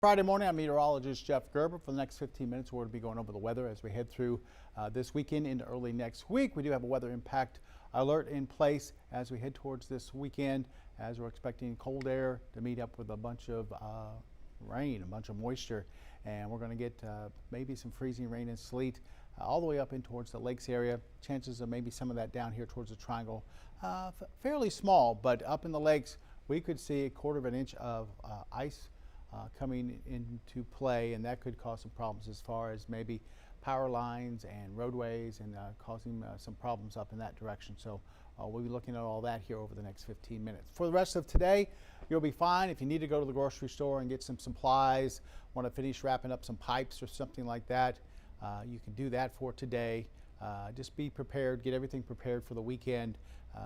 Friday morning, I'm meteorologist Jeff Gerber. For the next 15 minutes, we're going to be going over the weather as we head through this weekend into early next week. We do have a weather impact alert in place as we head towards this weekend, as we're expecting cold air to meet up with a bunch of rain, a bunch of moisture, and we're going to get maybe some freezing rain and sleet all the way up in towards the lakes area. Chances of maybe some of that down here towards the triangle, fairly small, but up in the lakes, we could see a quarter of an inch of ice coming into play, and that could cause some problems as far as maybe power lines and roadways, and causing some problems up in that direction. So we'll be looking at all that here over the next 15 minutes. For the rest of today, you'll be fine. If you need to go to the grocery store and get some supplies, want to finish wrapping up some pipes or something like that, you can do that for today. Just be prepared, get everything prepared for the weekend.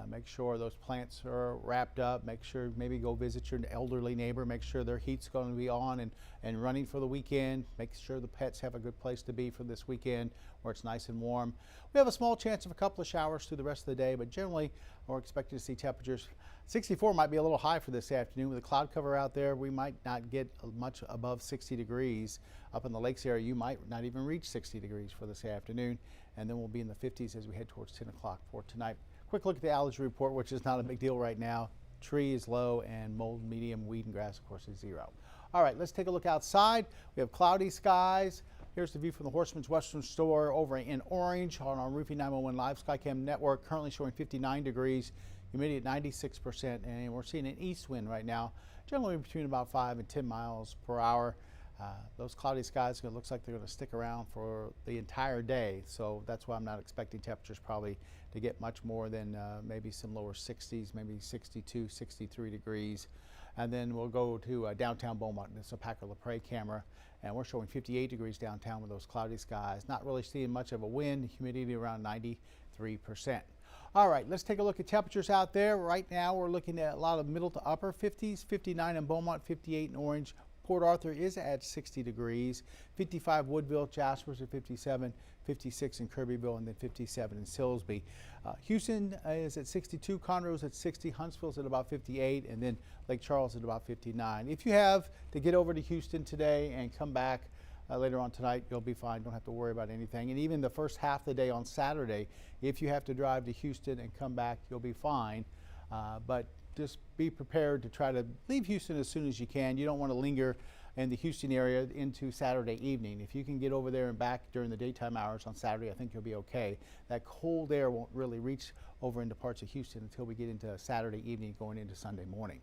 Make sure those plants are wrapped up. Make sure maybe go visit your elderly neighbor. Make sure their heat's going to be on and running for the weekend. Make sure the pets have a good place to be for this weekend where it's nice and warm. We have a small chance of a couple of showers through the rest of the day, but generally we're expecting to see temperatures. 64 might be a little high for this afternoon. With the cloud cover out there, we might not get much above 60 degrees. Up in the lakes area, you might not even reach 60 degrees for this afternoon, and then we'll be in the 50s as we head towards 10 o'clock for tonight. Quick look at the allergy report, which is not a big deal right now. Tree is low, and mold medium, weed and grass, of course, is 0. All right, let's take a look outside. We have cloudy skies. Here's the view from the Horseman's Western Store over in Orange on our Roofing 911 Live Skycam network, currently showing 59 degrees, humidity at 96%, and we're seeing an east wind right now, generally between about 5 and 10 miles per hour. Those cloudy skies, it looks like they're going to stick around for the entire day, so that's why I'm not expecting temperatures probably to get much more than maybe some lower 60s, maybe 62, 63 degrees. And then we'll go to downtown Beaumont. It's a Packer LaPrade camera, and we're showing 58 degrees downtown with those cloudy skies. Not really seeing much of a wind, humidity around 93%. All right, let's take a look at temperatures out there. Right now, we're looking at a lot of middle to upper 50s, 59 in Beaumont, 58 in Orange. Port Arthur is at 60 degrees, 55 Woodville, Jasper's at 57, 56 in Kirbyville, and then 57 in Silsbee. Houston is at 62, Conroe's at 60, Huntsville's at about 58, and then Lake Charles at about 59. If you have to get over to Houston today and come back later on tonight, you'll be fine. Don't have to worry about anything. And even the first half of the day on Saturday, if you have to drive to Houston and come back, you'll be fine. But just be prepared to try to leave Houston as soon as you can. You don't want to linger in the Houston area into Saturday evening. If you can get over there and back during the daytime hours on Saturday, I think you'll be okay. That cold air won't really reach over into parts of Houston until we get into Saturday evening going into Sunday morning.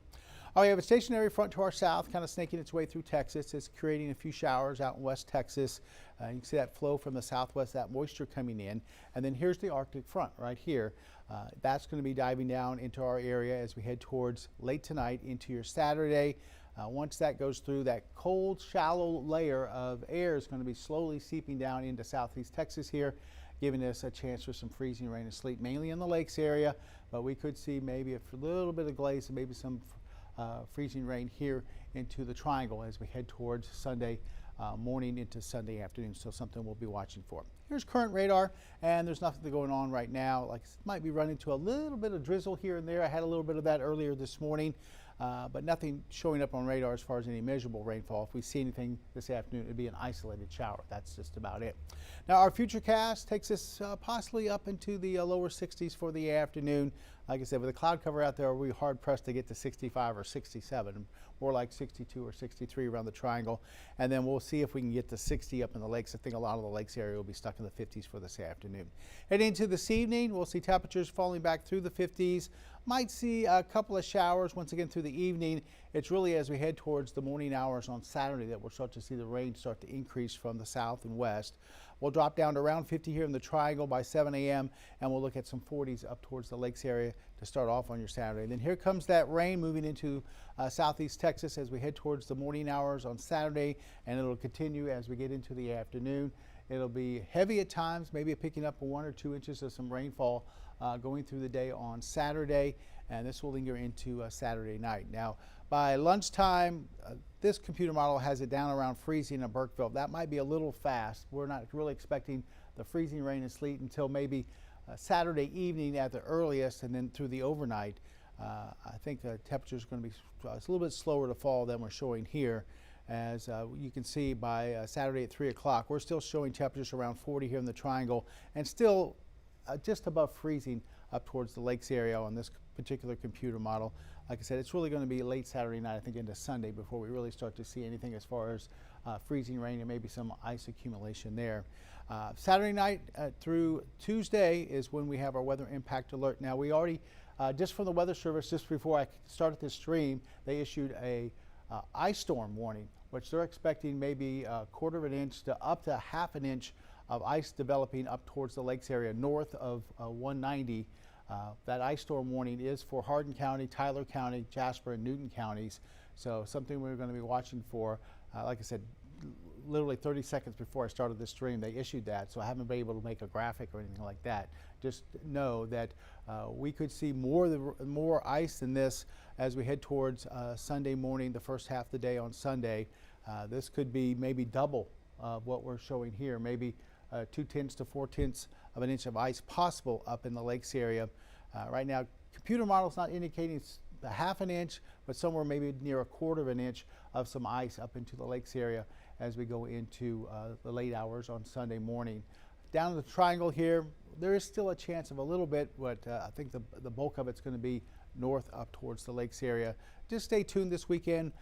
We have a stationary front to our south, kind of snaking its way through Texas. It's creating a few showers out in West Texas. You can see that flow from the southwest, that moisture coming in. And then here's the Arctic front right here. That's going to be diving down into our area as we head towards late tonight into your Saturday. Once that goes through, that cold, shallow layer of air is going to be slowly seeping down into southeast Texas here, giving us a chance for some freezing rain and sleet, mainly in the lakes area. But we could see maybe a little bit of glaze and maybe some freezing rain here into the triangle as we head towards Sunday morning into Sunday afternoon. So something we'll be watching for. Here's current radar, and there's nothing going on right now. Like, might be running into a little bit of drizzle here and there. I had a little bit of that earlier this morning, but nothing showing up on radar as far as any measurable rainfall. If we see anything this afternoon, it'd be an isolated shower. That's just about it. Now, our futurecast takes us possibly up into the lower 60s for the afternoon. Like I said, with the cloud cover out there, we're hard pressed to get to 65 or 67, more like 62 or 63 around the triangle. And then we'll see if we can get to 60 up in the lakes. I think a lot of the lakes area will be stuck in the 50s for this afternoon. Heading into this evening, we'll see temperatures falling back through the 50s. Might see a couple of showers once again through the evening. It's really as we head towards the morning hours on Saturday that we'll start to see the rain start to increase from the south and west. We'll drop down to around 50 here in the triangle by 7 a.m. and we'll look at some 40s up towards the lakes area to start off on your Saturday. Then here comes that rain moving into southeast Texas as we head towards the morning hours on Saturday, and it'll continue as we get into the afternoon. It'll be heavy at times, maybe picking up 1 or 2 inches of some rainfall going through the day on Saturday, and this will linger into Saturday night. Now, by lunchtime, this computer model has it down around freezing in Burkeville. That might be a little fast. We're not really expecting the freezing rain and sleet until maybe Saturday evening at the earliest, and then through the overnight. I think the temperature is going to be a little bit slower to fall than we're showing here. As you can see by Saturday at 3 o'clock, we're still showing temperatures around 40 here in the Triangle, and still just above freezing up towards the lakes area on this particular computer model. Like I said, it's really going to be late Saturday night, I think into Sunday, before we really start to see anything as far as freezing rain and maybe some ice accumulation there. Saturday night through Tuesday is when we have our weather impact alert. Now, we already, just from the Weather Service, just before I started this stream, they issued a ice storm warning, which they're expecting maybe a quarter of an inch to up to half an inch of ice developing up towards the lakes area north of 190. That ice storm warning is for Hardin County, Tyler County, Jasper, and Newton counties. So something we're going to be watching for. Like I said, literally 30 seconds before I started this stream, they issued that. So I haven't been able to make a graphic or anything like that. Just know that we could see more ice than this as we head towards Sunday morning, the first half of the day on Sunday. This could be maybe double what we're showing here, maybe 2/10 to 4/10 of an inch of ice possible up in the lakes area. Right now, computer model's not indicating it's a half an inch, but somewhere maybe near a quarter of an inch of some ice up into the lakes area as we go into the late hours on Sunday morning. Down in the Triangle here, there is still a chance of a little bit, but I think the bulk of it's going to be north up towards the lakes area. Just stay tuned this weekend.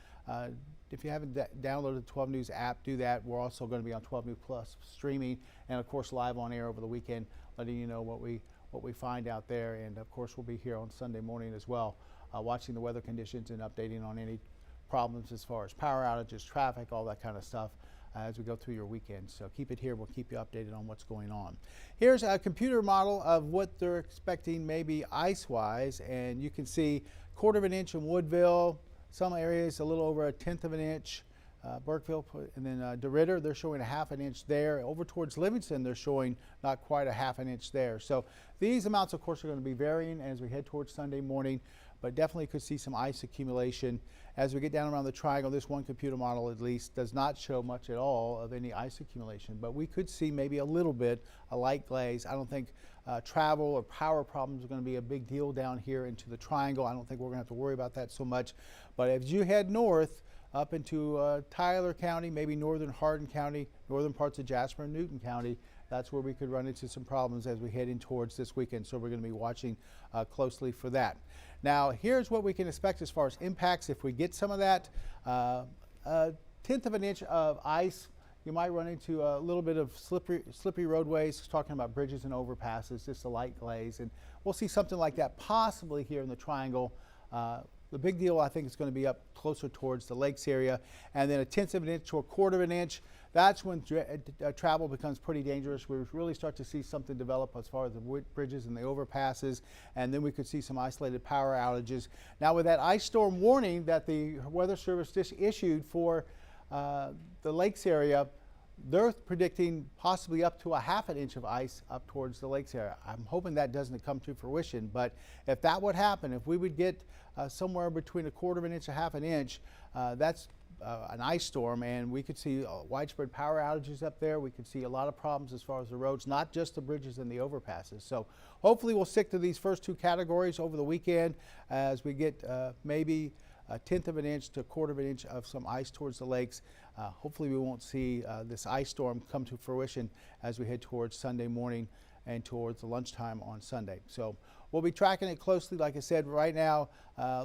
If you haven't downloaded the 12 News app, do that. We're also going to be on 12 News Plus streaming and, of course, live on air over the weekend, letting you know what we find out there. And, of course, we'll be here on Sunday morning as well, watching the weather conditions and updating on any problems as far as power outages, traffic, all that kind of stuff as we go through your weekend. So keep it here. We'll keep you updated on what's going on. Here's a computer model of what they're expecting maybe ice-wise, and you can see quarter of an inch in Woodville, some areas a little over a 1/10 of an inch, Burkeville, and then DeRidder, they're showing a half an inch there. Over towards Livingston, they're showing not quite a half an inch there. So these amounts, of course, are going to be varying as we head towards Sunday morning, but definitely could see some ice accumulation. As we get down around the Triangle, this one computer model at least does not show much at all of any ice accumulation, but we could see maybe a little bit, a light glaze. I don't think travel or power problems are going to be a big deal down here into the Triangle. I don't think we're going to have to worry about that so much. But as you head north up into Tyler County, maybe northern Hardin County, northern parts of Jasper and Newton County, that's where we could run into some problems as we head in towards this weekend. So we're going to be watching closely for that. Now, here's what we can expect as far as impacts. If we get some of that, 1/10 of an inch of ice, you might run into a little bit of slippery roadways, talking about bridges and overpasses, just a light glaze. And we'll see something like that possibly here in the Triangle. The big deal, I think, is going to be up closer towards the lakes area. And then 1/10 of an inch to a quarter of an inch, that's when travel becomes pretty dangerous. We really start to see something develop as far as the bridges and the overpasses, and then we could see some isolated power outages. Now, with that ice storm warning that the Weather Service just issued for the lakes area, they're predicting possibly up to a half an inch of ice up towards the lakes area. I'm hoping that doesn't come to fruition, but if that would happen, if we would get somewhere between a quarter of an inch and half an inch, that's an ice storm, and we could see widespread power outages up there. We could see a lot of problems as far as the roads, not just the bridges and the overpasses. So hopefully we'll stick to these first two categories over the weekend as we get maybe 1/10 of an inch to a quarter of an inch of some ice towards the lakes. Hopefully we won't see this ice storm come to fruition as we head towards Sunday morning and towards the lunchtime on Sunday. So we'll be tracking it closely. Like I said, right now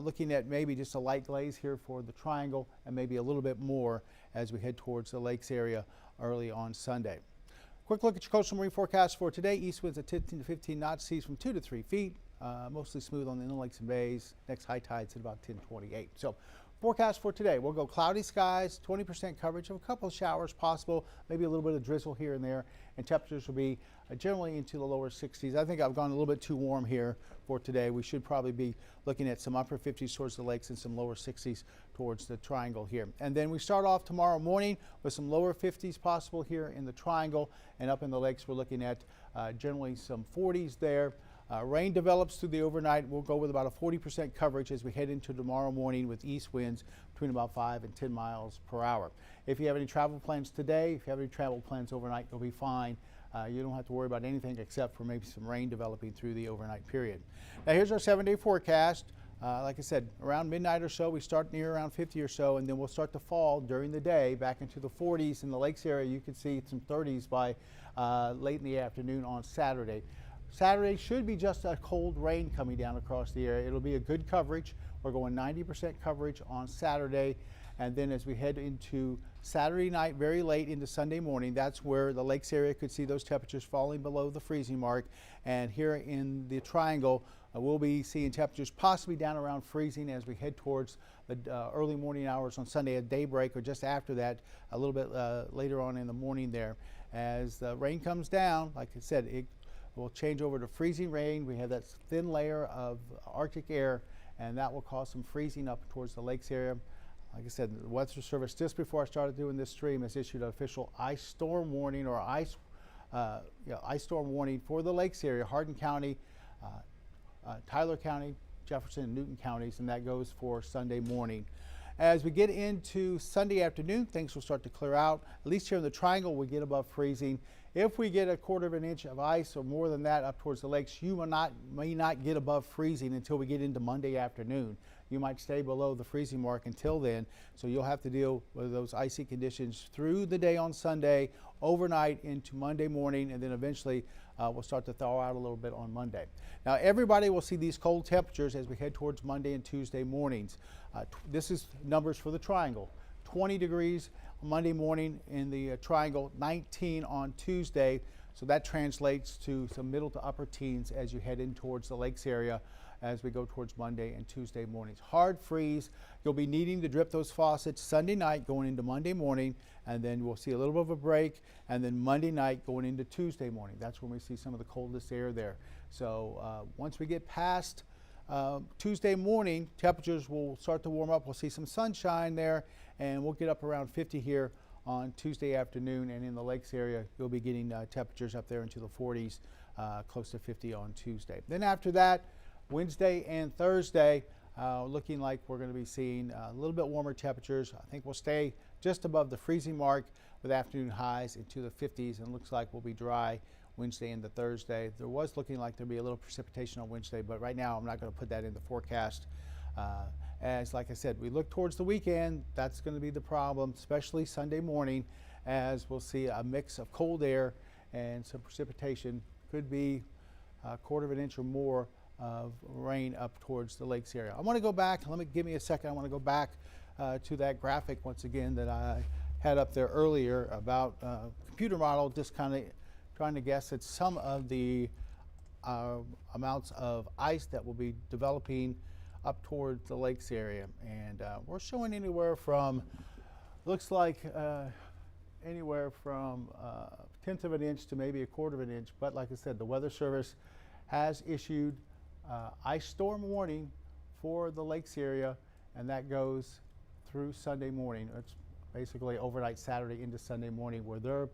looking at maybe just a light glaze here for the Triangle and maybe a little bit more as we head towards the lakes area early on Sunday. Quick look at your coastal marine forecast for today. East winds at 10 to 15 knots, seas from 2 to 3 feet. Mostly smooth on the inland lakes and bays. Next high tides at about 10:28. So forecast for today, we'll go cloudy skies, 20% coverage of a couple of showers possible, maybe a little bit of drizzle here and there, and temperatures will be generally into the lower 60s. I think I've gone a little bit too warm here for today. We should probably be looking at some upper 50s towards the lakes and some lower 60s towards the Triangle here. And then we start off tomorrow morning with some lower 50s possible here in the Triangle, and up in the lakes we're looking at generally some 40s there. Rain develops through the overnight. We'll go with about a 40% coverage as we head into tomorrow morning with east winds between about 5 and 10 miles per hour. If you have any travel plans today, if you have any travel plans overnight, you'll be fine. You don't have to worry about anything except for maybe some rain developing through the overnight period. Now here's our 7-day forecast. Like I said, around midnight or so, we start near around 50 or so, and then we'll start to fall during the day back into the 40s in the lakes area. You can see some 30s by late in the afternoon on Saturday. Saturday should be just a cold rain coming down across the area. It'll be a good coverage. We're going 90% coverage on Saturday. And then as we head into Saturday night, very late into Sunday morning, that's where the lakes area could see those temperatures falling below the freezing mark. And here in the triangle, we'll be seeing temperatures possibly down around freezing as we head towards the early morning hours on Sunday at daybreak, or just after that, a little bit later on in the morning there. As the rain comes down, like I said, it will change over to freezing rain. We have that thin layer of Arctic air, and that will cause some freezing up towards the lakes area. Like I said, the Weather Service, just before I started doing this stream, has issued an official ice storm warning, or ice storm warning for the lakes area, Hardin County, Tyler County, Jefferson, and Newton counties, and that goes for Sunday morning. As we get into Sunday afternoon, things will start to clear out. At least here in the triangle, we get above freezing. If we get a quarter of an inch of ice or more than that up towards the lakes, you may not get above freezing until we get into Monday afternoon. You might stay below the freezing mark until then, so you'll have to deal with those icy conditions through the day on Sunday, overnight into Monday morning, and then eventually we'll start to thaw out a little bit on Monday. Now, everybody will see these cold temperatures as we head towards Monday and Tuesday mornings. This is numbers for the triangle. 20 degrees Monday morning in the triangle, 19 on Tuesday. So that translates to some middle to upper teens as you head in towards the lakes area as we go towards Monday and Tuesday mornings. Hard freeze. You'll be needing to drip those faucets Sunday night going into Monday morning, and then we'll see a little bit of a break, and then Monday night going into Tuesday morning. That's when we see some of the coldest air there. So once we get past Tuesday morning, temperatures will start to warm up. We'll see some sunshine there, and we'll get up around 50 here on Tuesday afternoon, and in the lakes area, you'll be getting temperatures up there into the 40s, close to 50 on Tuesday. Then after that, Wednesday and Thursday, looking like we're going to be seeing a little bit warmer temperatures. I think we'll stay just above the freezing mark with afternoon highs into the 50s, and looks like we'll be dry Wednesday into Thursday. There was looking like there'd be a little precipitation on Wednesday, but right now I'm not going to put that in the forecast. As like I said, we look towards the weekend, that's going to be the problem, especially Sunday morning, as we'll see a mix of cold air and some precipitation. Could be a quarter of an inch or more of rain up towards the lakes area. I want to go back, give me a second, I want to go back to that graphic once again that I had up there earlier about computer model, just kind of trying to guess at some of the amounts of ice that will be developing up towards the lakes area. And we're showing anywhere from, looks like anywhere from 1/10 of an inch to maybe a quarter of an inch. But like I said, the Weather Service has issued ice storm warning for the lakes area, and that goes through Sunday morning. It's basically overnight Saturday into Sunday morning, where they're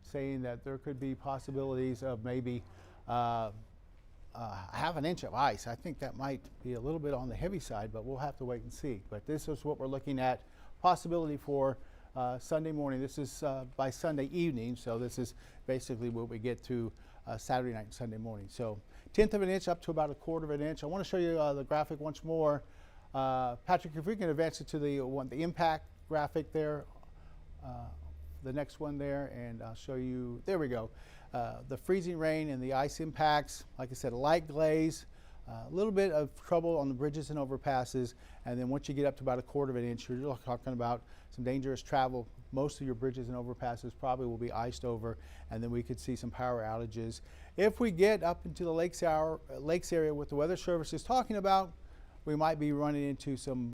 saying that there could be possibilities of maybe half an inch of ice. I think that might be a little bit on the heavy side, but we'll have to wait and see. But this is what we're looking at, possibility for Sunday morning. This is by Sunday evening, so this is basically what we get to Saturday night and Sunday morning. So 1/10 of an inch up to about a quarter of an inch. I want to show you the graphic once more. Patrick, if we can advance it to the impact graphic there, the next one there, and I'll show you, there we go, the freezing rain and the ice impacts. Like I said, a light glaze, a little bit of trouble on the bridges and overpasses, and then once you get up to about a quarter of an inch, you're talking about some dangerous travel. Most of your bridges and overpasses probably will be iced over, and then we could see some power outages. If we get up into the lakes area what the Weather Service is talking about, we might be running into some